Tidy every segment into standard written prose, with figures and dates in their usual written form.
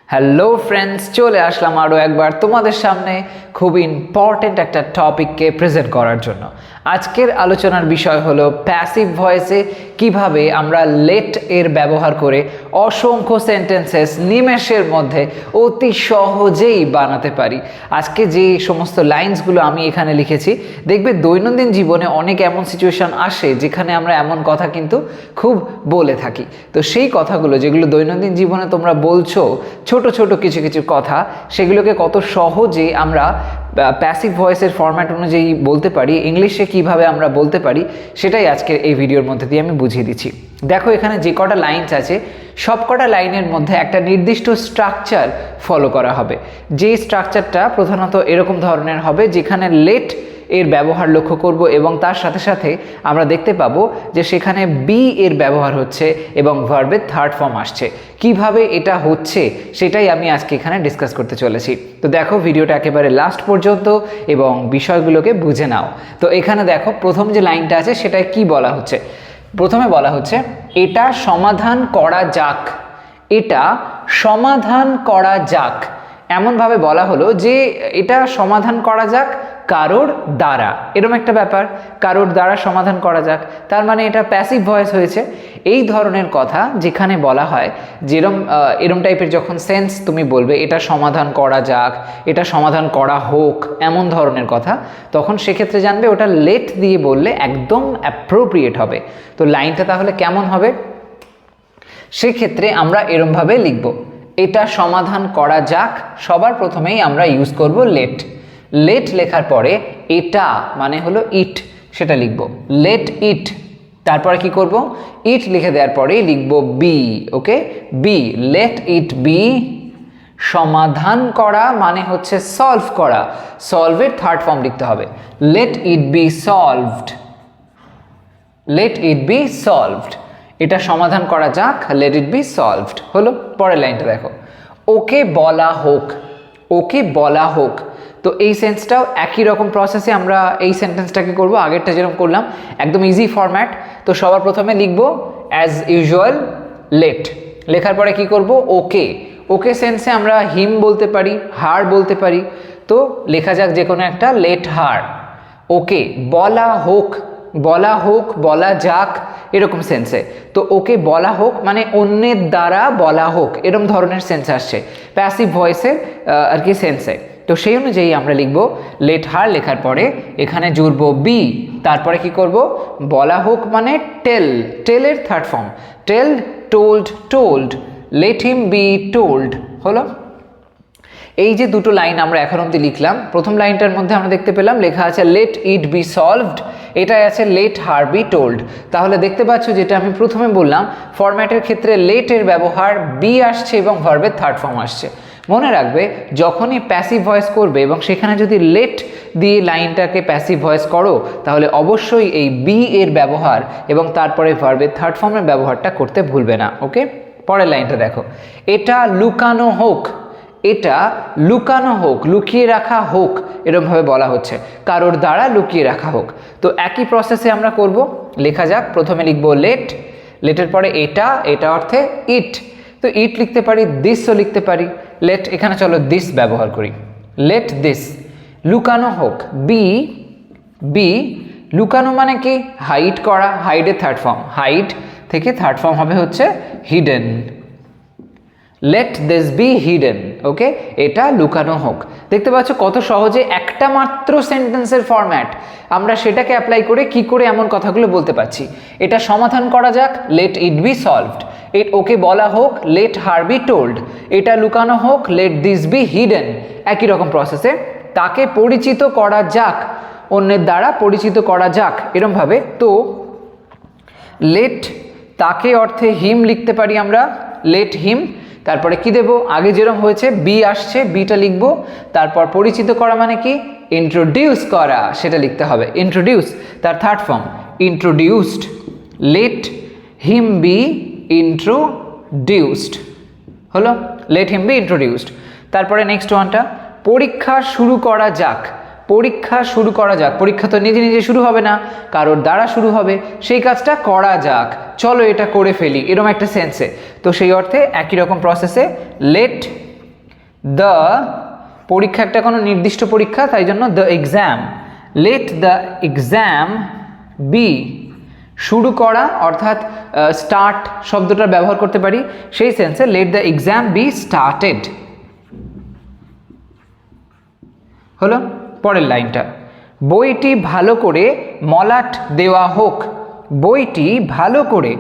Hello friends, চলে আসলাম আরও একবার তোমাদের সামনে খুব ইম্পর্টেন্ট একটা টপিককে প্রেজেন্ট করার জন্য। আজকের আলোচনার বিষয় হলো প্যাসিভ ভয়েসে কিভাবে আমরা লেট এর ব্যবহার করে অসংখ্য সেন্টেন্সেস নিমেষের মধ্যে অতি সহজেই বানাতে পারি। আজকে যে সমস্ত লাইন্সগুলো আমি এখানে লিখেছি, দেখবে দৈনন্দিন জীবনে অনেক এমন সিচুয়েশন আসে যেখানে আমরা এমন কথা কিন্তু খুব বলে থাকি। তো সেই কথাগুলো যেগুলো দৈনন্দিন জীবনে তোমরা বলছো, ছোট ছোট কিছু কিছু কথা, সেগুলোকে কত সহজে আমরা প্যাসিভ ভয়েসের ফরম্যাট অনুযায়ী বলতে পারি, ইংলিশে কিভাবে আমরা বলতে পারি, সেটাই আজকের এই ভিডিওর মধ্যে দিয়ে আমি বুঝিয়ে দিচ্ছি। দেখো, এখানে যে কটা লাইনস আছে সব কটা লাইনের মধ্যে একটা নির্দিষ্ট স্ট্রাকচার ফলো করা হবে। যে স্ট্রাকচারটা প্রধানত এরকম ধরনের হবে, যেখানে লেট এর ব্যবহার লক্ষ্য করব এবং তার সাথে সাথে আমরা দেখতে পাবো যে সেখানে বি এর ব্যবহার হচ্ছে এবং ভার্বের থার্ড ফর্ম আসছে। কিভাবে এটা হচ্ছে সেটাই আমি আজকে এখানে ডিসকাস করতে চলেছি। তো দেখো ভিডিওটা একেবারে লাস্ট পর্যন্ত এবং বিষয়গুলোকে বুঝে নাও। তো এখানে দেখো প্রথম যে লাইনটা আছে সেটাই কি বলা হচ্ছে। প্রথমে বলা হচ্ছে এটা সমাধান করা যাক। এটা সমাধান করা যাক, এমনভাবে বলা হলো যে এটা সমাধান করা যাক কারোর দ্বারা, এরকম একটা ব্যাপার, কারোর দ্বারা সমাধান করা যাক, তার মানে এটা প্যাসিভ ভয়েস হয়েছে। এই ধরনের কথা যেখানে বলা হয়, এরম টাইপের যখন সেন্স তুমি বলবে এটা সমাধান করা যাক, এটা সমাধান করা হোক, এমন ধরনের কথা, তখন সেক্ষেত্রে জানবে ওটা লেট দিয়ে বললে একদম অ্যাপ্রোপ্রিয়েট হবে। তো লাইনটা তাহলে কেমন হবে? সেক্ষেত্রে আমরা এরমভাবে লিখব, এটা সমাধান করা যাক। সবার প্রথমেই আমরা ইউজ করব লেট। লেট লেখার পরে এটা মানে হলো ইট, সেটা লিখব, লেট ইট। তারপরে কি করব? ইট লিখে দেওয়ার পরেই লিখব be. Okay, be, let it be. সমাধান করা মানে হচ্ছে সলভ করা, সলভের থার্ড ফর্ম লিখতে হবে, late it be solved. Late it be solved, এটা সমাধান করা যাক, লেট ইট বি সলভড হলো। পরের লাইনটা দেখো, ওকে বলা হোক। ওকে বলা হোক, তো এই সেন্সটাও একই রকম প্রসেসে আমরা এই সেন্টেন্সটাকে করব, আগেরটা যেরকম করলাম, একদম ইজি ফরম্যাট। তো সবার প্রথমে লিখব অ্যাজ ইউজুয়াল লেট, লেখার পরে কি করব? ওকে। ওকে সেন্সে আমরা হিম বলতে পারি, হার বলতে পারি। তো লেখা যাক যে কোনো একটা, লেট হার। ওকে বলা হোক, বলা হোক, বলা যাক, এরকম সেন্সে। তো ওকে বলা হোক মানে অন্যের দ্বারা বলা হোক, এরকম ধরনের সেন্স আসছে প্যাসিভ ভয়েসের আর কি সেন্সে। তো সেই অনুযায়ী আমরা লিখব লেট হার, লেখার পরে এখানে জুড়ব বি। তারপরে কি করব? বলা হোক মানে টেল, টেলের third form, tell, told, told, let him be told হলো। এই যে দুটো লাইন আমরা এখন অবধি লিখলাম, প্রথম লাইনটার মধ্যে আমরা দেখতে পেলাম লেখা আছে লেট ইট বি সলভড, এটাই আছে লেট হার বি টোল্ড। তাহলে দেখতে পাচ্ছ যেটা আমি প্রথমে বললাম, ফরম্যাটের ক্ষেত্রে লেটের ব্যবহার বি আসছে এবং ভার্বের থার্ড ফর্ম আসছে। মনে রাখবে যখনই প্যাসিভ ভয়েস করবে এবং সেখানে যদি লেট দিয়ে লাইনটাকে প্যাসিভ ভয়েস করো, তাহলে অবশ্যই এই বি এর ব্যবহার এবং তারপরে ভার্বের থার্ড ফর্মের ব্যবহারটা করতে ভুলবে না। ওকে, পরের লাইনটা দেখো, এটা লুকানো হোক। এটা লুকানো হোক, লুকিয়ে রাখা হোক, এরকমভাবে বলা হচ্ছে, কারোর দ্বারা লুকিয়ে রাখা হোক। তো একই প্রসেসে আমরা করব, লেখা যাক, প্রথমে লিখব লেট, লেটের পরে এটা, এটা অর্থে ইট। তো ইট লিখতে পারি, দিসও লিখতে পারি। লেট, এখানে চলো দিস ব্যবহার করি, লেট দিস। লুকানো হোক, বি, বি, লুকানো মানে কি? হাইড করা, হাইডের থার্ড ফর্ম, হাইড থেকে থার্ড ফর্ম হবে হচ্ছে hidden, let this be hidden. Okay, এটা লুকানো হোক। দেখতে পাচ্ছ কত সহজে একটা মাত্র সেন্টেন্সের ফরম্যাট, আমরা সেটাকে অ্যাপ্লাই করে কি করে এমন কথাগুলো বলতে পারছি। এটা সমাধান করা যাক, লেট ইট বি সলভড। ওকে বলা হোক, লেট হার বি টোল্ড। এটা লুকানো হোক, লেট দিস বি হিডেন। একই রকম প্রসেসে তাকে পরিচিত করা যাক, অন্যের দ্বারা পরিচিত করা যাক, এরমভাবে। তো লেট তাকে অর্থে হিম লিখতে পারি আমরা, লেট হিম। তারপরে কি দেব? আগে যেরকম হয়েছে বি আসছে, বিটা লিখব। তারপর পরিচিত করা মানে কি? ইন্ট্রোডিউস করা, সেটা লিখতে হবে, ইন্ট্রোডিউস, তার third form introduced. Late him B introduced হলো, লেট হিম বি ইন্ট্রোডিউসড। তারপরে নেক্সট ওয়ানটা, পরীক্ষা শুরু করা যাক। পরীক্ষা শুরু করা যাক, পরীক্ষা তো নিজে নিজে শুরু হবে না, কারোর দ্বারা শুরু হবে, সেই কাজটা করা যাক, চলো এটা করে ফেলি, এরকম একটা সেন্সে। তো সেই অর্থে একই রকম প্রসেসে লেট দ্য পরীক্ষা একটা কোনো নির্দিষ্ট পরীক্ষা, তাই জন্য the exam. Let the exam be শুরু করা, অর্থাৎ স্টার্ট শব্দটা ব্যবহার করতে পারি সেই সেন্সে let the exam be started. হলো। পরের লাইনটা, বইটি ভালো করে মলাট দেওয়া হোক। বইটি ভালো করে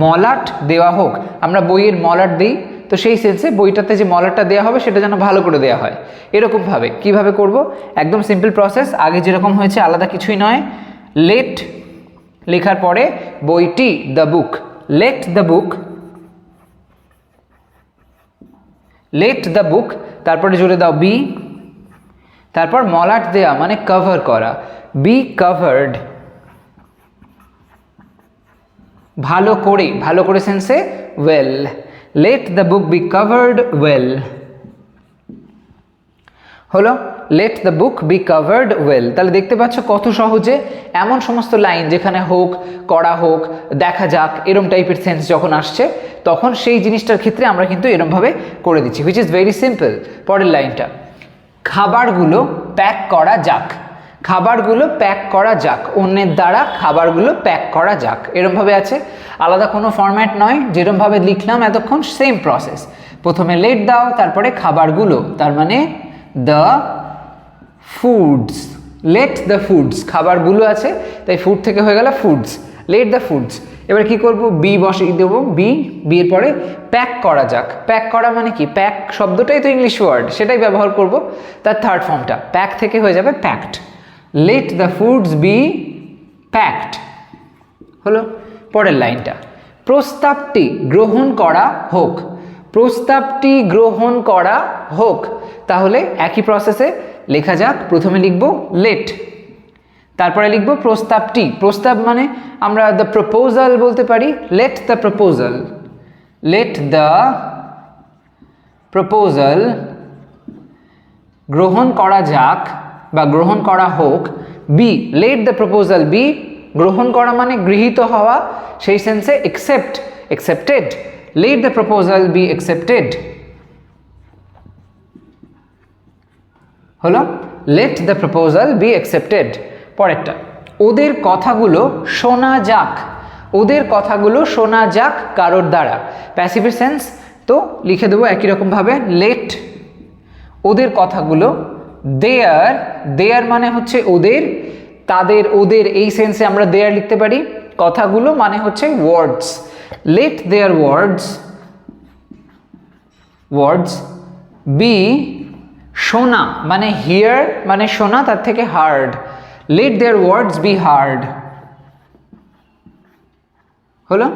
মলাট দেওয়া হোক। আমরা বইয়ের মলাট দিই, তো সেই সেন্সে বইটাতে যে মলাটটা দেওয়া হবে সেটা যেন ভালো করে দেওয়া হয়। এরকমভাবে কিভাবে করব, একদম সিম্পল প্রসেস, আগে যেরকম হয়েছে আলাদা কিছুই নয়। লেট লেখার পরে বইটি, the book, late the book, late the বুক, তারপরে জুড়ে দাও বি, তারপর মলাট দেয়া মানে কভার করা, বি কভার্ড। ভালো করে, ভালো করে সেন্সে well, let the book be covered well. হলো, let the book be covered well. তাহলে দেখতে পাচ্ছ কত সহজে এমন সমস্ত লাইন যেখানে হোক, করা হোক, দেখা যাক, এরম টাইপের সেন্স যখন আসছে তখন সেই জিনিসটার ক্ষেত্রে আমরা কিন্তু এরমভাবে করে দিচ্ছি, হুইচ ইজ ভেরি সিম্পল। পরের লাইনটা, খাবারগুলো প্যাক করা যাক। খাবারগুলো প্যাক করা যাক, অন্যের দ্বারা খাবারগুলো প্যাক করা যাক, এরমভাবে আছে, আলাদা কোনো ফরম্যাট নয়। যেরমভাবে লিখলাম এতক্ষণ সেম প্রসেস। প্রথমে লেট দাও, তারপরে খাবারগুলো, তার মানে the foods, late the foods, খাবারগুলো আছে তাই ফুড থেকে হয়ে গেল ফুডস, লেট দ্য ফুডস। এবার কি করব, বি বসিয়ে দেবো, বি, বিয়ের পরে প্যাক করা যাক। প্যাক করা মানে কি, প্যাক শব্দটাই তো ইংলিশ ওয়ার্ড, সেটাই ব্যবহার করব। তার থার্ড ফর্মটা প্যাক থেকে হয়ে যাবে packed, let the foods be packed. হলো। পরের লাইনটা, প্রস্তাবটি গ্রহণ করা হোক। প্রস্তাবটি গ্রহণ করা হোক, তাহলে একই প্রসেসে লেখা যাক। প্রথমে লিখব লেট, তারপরে লিখব প্রস্তাবটি। প্রস্তাব মানে আমরা দ্য প্রপোজাল বলতে পারি, let the proposal, let the proposal গ্রহণ করা যাক বা গ্রহণ করা হোক। Be, let the proposal be, গ্রহণ করা মানে গৃহীত হওয়া, সেই সেন্সে accept, accepted, let the proposal be accepted. হলো, let the proposal be accepted. পরেরটা, ওদের কথাগুলো শোনা যাক। ওদের কথাগুলো শোনা যাক কারোর দ্বারা, প্যাসিভ সেন্স, তো লিখে দেবো একই রকমভাবে লেট ওদের কথাগুলো, দেয়ার, দেয়ার মানে হচ্ছে ওদের, তাদের, ওদের, এই সেন্সে আমরা দেয়ার লিখতে পারি। কথাগুলো মানে হচ্ছে ওয়ার্ডস, late their words, words B শোনা মানে হিয়ার মানে শোনা, তার থেকে heard, let their words be heard. হলো,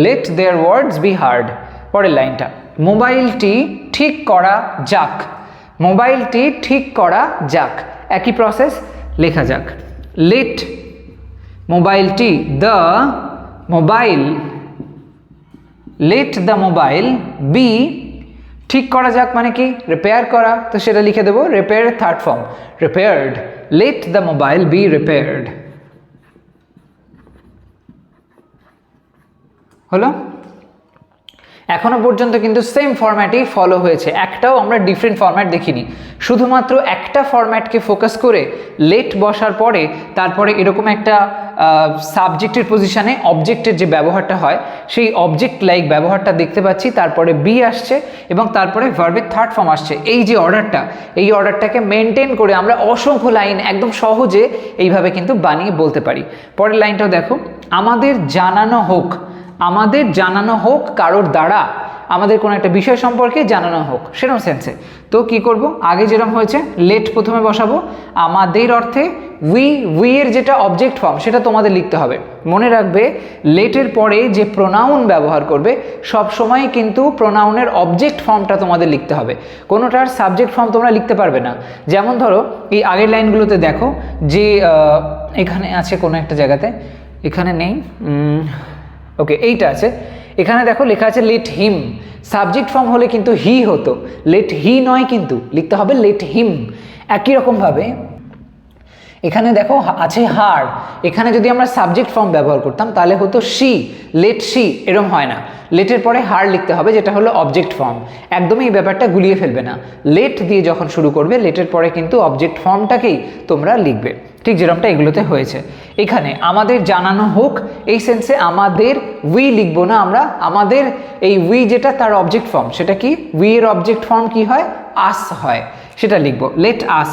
let their words be heard. পরের লাইনটা, মোবাইলটি ঠিক করা যাক। মোবাইলটি ঠিক করা যাক, একই প্রসেস, লেখা যাক লেট মোবাইলটি, the mobile, let the mobile be ঠিক করা যাক মানে কি, রিপেয়ার করা, তো সেটা লিখে দেবো repair, third form repaired, let the mobile be repaired. হলো, এখনো পর্যন্ত কিন্তু সেম ফরম্যাটই ফলো হয়েছে, একটাও আমরা ডিফারেন্ট ফরম্যাট দেখিনি। শুধুমাত্র একটা ফরম্যাটকে ফোকাস করে লেট বসার পরে তারপরে এরকম একটা সাবজেক্টের পজিশানে অবজেক্টের যে ব্যবহারটা হয় সেই অবজেক্ট লাইক ব্যবহারটা দেখতে পাচ্ছি, তারপরে বি আসছে এবং তারপরে ভার্বের থার্ড ফর্ম আসছে। এই যে অর্ডারটা, এই অর্ডারটাকে মেনটেন করে আমরা অসংখ্য লাইন একদম সহজে এইভাবে কিন্তু বানিয়ে বলতে পারি। পরের লাইনটাও দেখো, আমাদের জানানো হোক, আমাদের জানানো হোক কারোর দ্বারা, আমাদের কোনো একটা বিষয় সম্পর্কে জানানো হোক, সেরকম সেন্সে। তো কি করব, আগে যেরকম হয়েছে লেট প্রথমে বসাবো, আমাদের অর্থে উই, উই এর যেটা অবজেক্ট ফর্ম সেটা তোমাদের লিখতে হবে। মনে রাখবে লেটের পরে যে প্রোনাউন ব্যবহার করবে সব সময় কিন্তু প্রোনাউনের অবজেক্ট ফর্মটা তোমাদের লিখতে হবে, কোনোটার সাবজেক্ট ফর্ম তোমরা লিখতে পারবে না। যেমন ধরো এই আগের লাইনগুলোতে দেখো যে এখানে আছে কোনো একটা জায়গাতে, এখানে নেই, ওকে এইটা আছে, এখানে দেখো লেখা আছে লেট হিম, সাবজেক্ট ফর্ম হলে কিন্তু হি হতো, লেট হি নয়, কিন্তু লিখতে হবে লেট হিম। একই রকমভাবে এখানে দেখো আছে হার, এখানে যদি আমরা সাবজেক্ট ফর্ম ব্যবহার করতাম তাহলে হতো শি, লেট শি, এরম হয় না। লেটের পরে হার লিখতে হবে, যেটা হলো অবজেক্ট ফর্ম। একদমই এই ব্যাপারটা গুলিয়ে ফেলবে না। লেট দিয়ে যখন শুরু করবে, লেটের পরে কিন্তু অবজেক্ট ফর্মটাকেই তোমরা লিখবে, ঠিক যেরকমটা এগুলোতে হয়েছে। এখানে আমাদের জানানো হোক, এই সেন্সে আমাদের উই লিখবো না আমরা, আমাদের এই উই যেটা তার অবজেক্ট ফর্ম, সেটা কি উই এর অবজেক্ট ফর্ম কি হয়, আস হয়, সেটা লিখবো। Let us,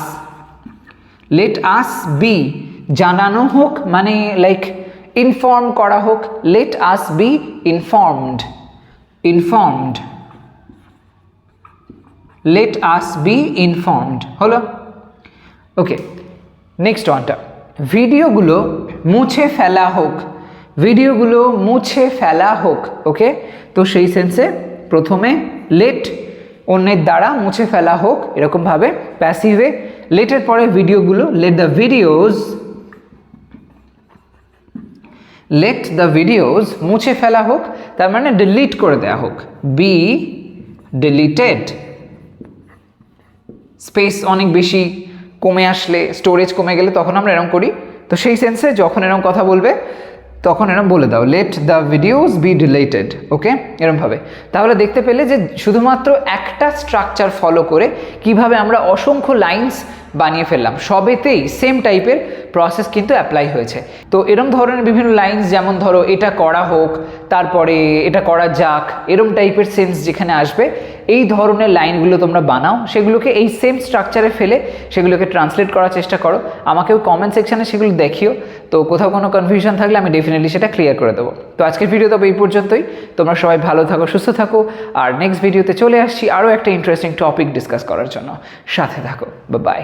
let us be, জানানো হোক মানে লাইক ইনফর্ম করা হোক, let us be informed, informed, let us be informed হলো। ওকে, নেক্সট ওয়ানটা, ভিডিওগুলো মুছে ফেলা হোক, ভিডিওগুলো মুছে ফেলা হোক। ওকে, তো সেই সেন্সে প্রথমে লেট অন্যের দ্বারা মুছে ফেলা হোক, এরকমভাবে প্যাসিভে লেটের পরে ভিডিওগুলো, late the videos, late the videos মুছে ফেলা হোক, তার মানে ডিলিট করে দেওয়া হোক, বি ডিলিটেড। স্পেস অনেক বেশি কমে আসলে, স্টোরেজ কমে গেলে তখন আমরা এরকম করি, তো সেই সেন্সে যখন এরকম কথা বলবে তখন এরকম বলে দাও, let the videos be deleted. Okay, এরকমভাবে। তাহলে দেখতে পেলে যে শুধুমাত্র একটা স্ট্রাকচার ফলো করে কিভাবে আমরা অসংখ্য লাইন্স বানিয়ে ফেললাম, সবেতেই সেম টাইপের প্রসেস কিন্তু অ্যাপ্লাই হয়েছে। তো এরম ধরনের বিভিন্ন লাইন্স, যেমন ধরো এটা করা হোক, তারপরে এটা করা যাক, এরম টাইপের সেন্স যেখানে আসবে, এই ধরনের লাইনগুলো তোমরা বানাও, সেগুলোকে এই সেম স্ট্রাকচারে ফেলে সেগুলোকে ট্রান্সলেট করার চেষ্টা করো। আমাকেও কমেন্ট সেকশানে সেগুলো দেখিও, তো কোথাও কোনো কনফিউশন থাকলে আমি ডেফিনেটলি সেটা ক্লিয়ার করে দেবো। তো আজকের ভিডিও তবে এই পর্যন্তই, তোমরা সবাই ভালো থাকো, সুস্থ থাকো, আর নেক্সট ভিডিওতে চলে আসছি আরও একটা ইন্টারেস্টিং টপিক ডিসকাস করার জন্য। সাথে থাকো, বাই।